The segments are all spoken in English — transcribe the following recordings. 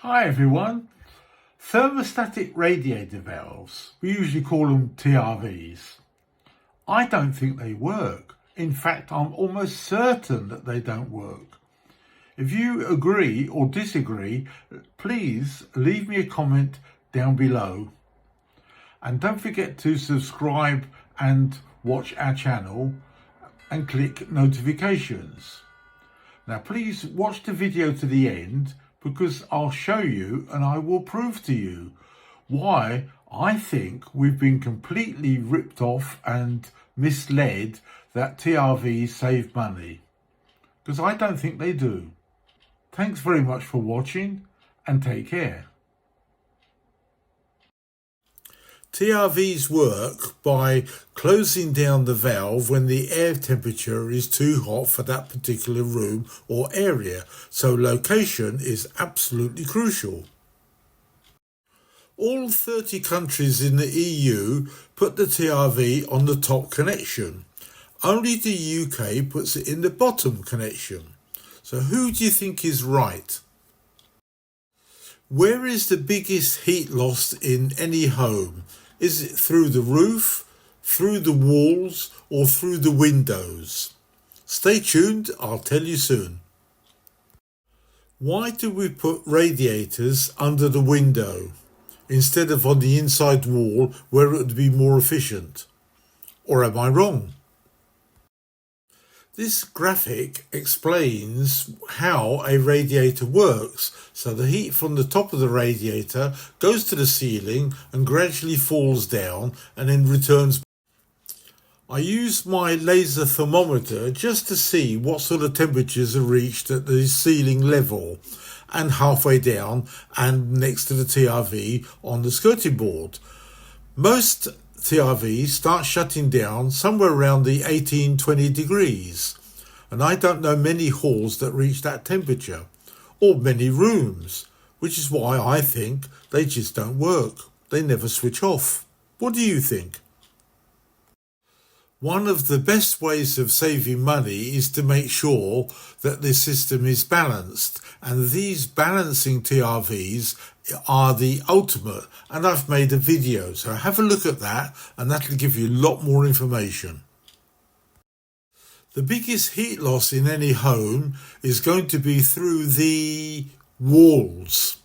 Hi everyone. Thermostatic radiator valves, we usually call them TRVs. I don't think they work. In fact, I'm almost certain that they don't work. If you agree or disagree, please leave me a comment down below. And don't forget to subscribe and watch our channel and click notifications. Now please watch the video to the end, because I'll show you and I will prove to you why I think we've been completely ripped off and misled that TRVs save money. Because I don't think they do. Thanks very much for watching and take care. TRVs work by closing down the valve when the air temperature is too hot for that particular room or area, so location is absolutely crucial. All 30 countries in the EU put the TRV on the top connection. Only the UK puts it in the bottom connection. So who do you think is right? Where is the biggest heat loss in any home? Is it through the roof, through the walls, or through the windows? Stay tuned, I'll tell you soon. Why do we put radiators under the window instead of on the inside wall where it would be more efficient? Or am I wrong? This graphic explains how a radiator works. So the heat from the top of the radiator goes to the ceiling and gradually falls down and then returns. I use my laser thermometer just to see what sort of temperatures are reached at the ceiling level and halfway down and next to the TRV on the skirting board. Most TRVs start shutting down somewhere around the 18-20 degrees, and I don't know many halls that reach that temperature, or many rooms, which is why I think they just don't work. They never switch off. What do you think? One of the best ways of saving money is to make sure that the system is balanced, and these balancing TRVs are the ultimate, and I've made a video, so have a look at that and that'll give you a lot more information. The biggest heat loss in any home is going to be through the walls.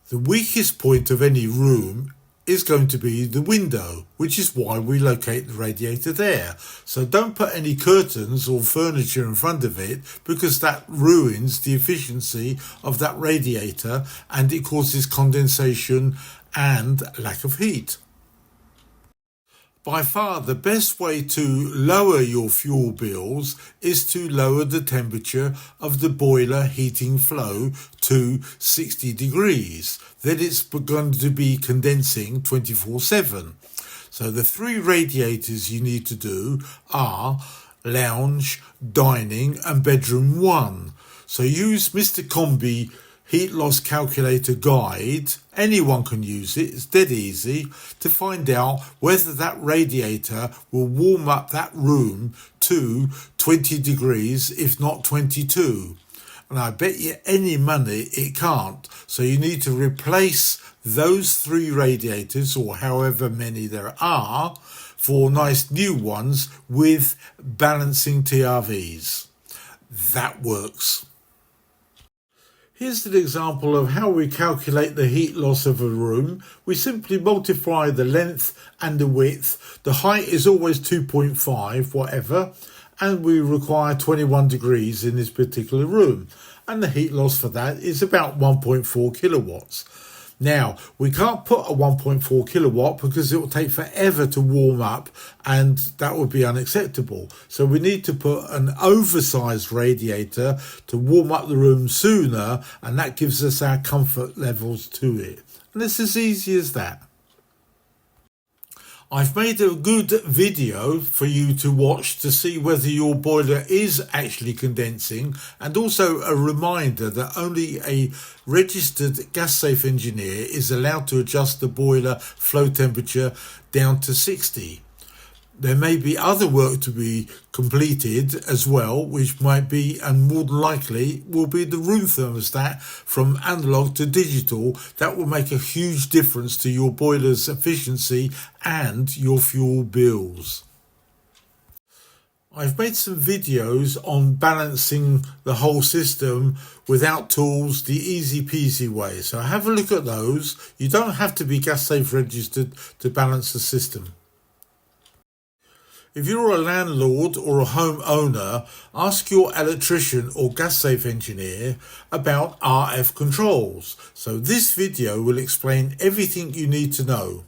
The weakest point of any room is going to be the window, which is why we locate the radiator there. So don't put any curtains or furniture in front of it, because that ruins the efficiency of that radiator and it causes condensation and lack of heat. By far the best way to lower your fuel bills is to lower the temperature of the boiler heating flow to 60 degrees. Then it's going to be condensing 24/7. So the three radiators you need to do are lounge, dining and bedroom 1. So use Mr. Combi heat loss calculator guide. Anyone can use it, it's dead easy to find out whether that radiator will warm up that room to 20 degrees, if not 22. And I bet you any money it can't. So you need to replace those three radiators, or however many there are, for nice new ones with balancing TRVs. That works. Here's an example of how we calculate the heat loss of a room. We simply multiply the length and the width. The height is always 2.5, whatever, and we require 21 degrees in this particular room. And the heat loss for that is about 1.4 kilowatts. Now, we can't put a 1.4 kilowatt because it will take forever to warm up and that would be unacceptable. So we need to put an oversized radiator to warm up the room sooner, and that gives us our comfort levels to it. And it's as easy as that. I've made a good video for you to watch to see whether your boiler is actually condensing, and also a reminder that only a registered gas safe engineer is allowed to adjust the boiler flow temperature down to 60. There may be other work to be completed as well, which might be, and more than likely will be, the room thermostat from analog to digital. That will make a huge difference to your boiler's efficiency and your fuel bills. I've made some videos on balancing the whole system without tools, the easy peasy way. So have a look at those. You don't have to be gas safe registered to balance the system. If you're a landlord or a home owner, ask your electrician or gas safe engineer about RF controls. So this video will explain everything you need to know.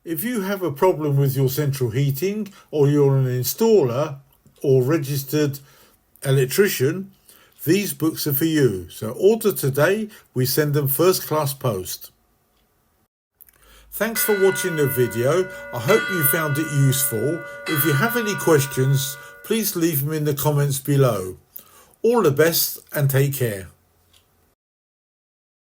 If you have a problem with your central heating, or you're an installer or registered electrician, these books are for you. So order today, we send them first class post. Thanks for watching the video. I hope you found it useful. If you have any questions, please leave them in the comments below. All the best and take care.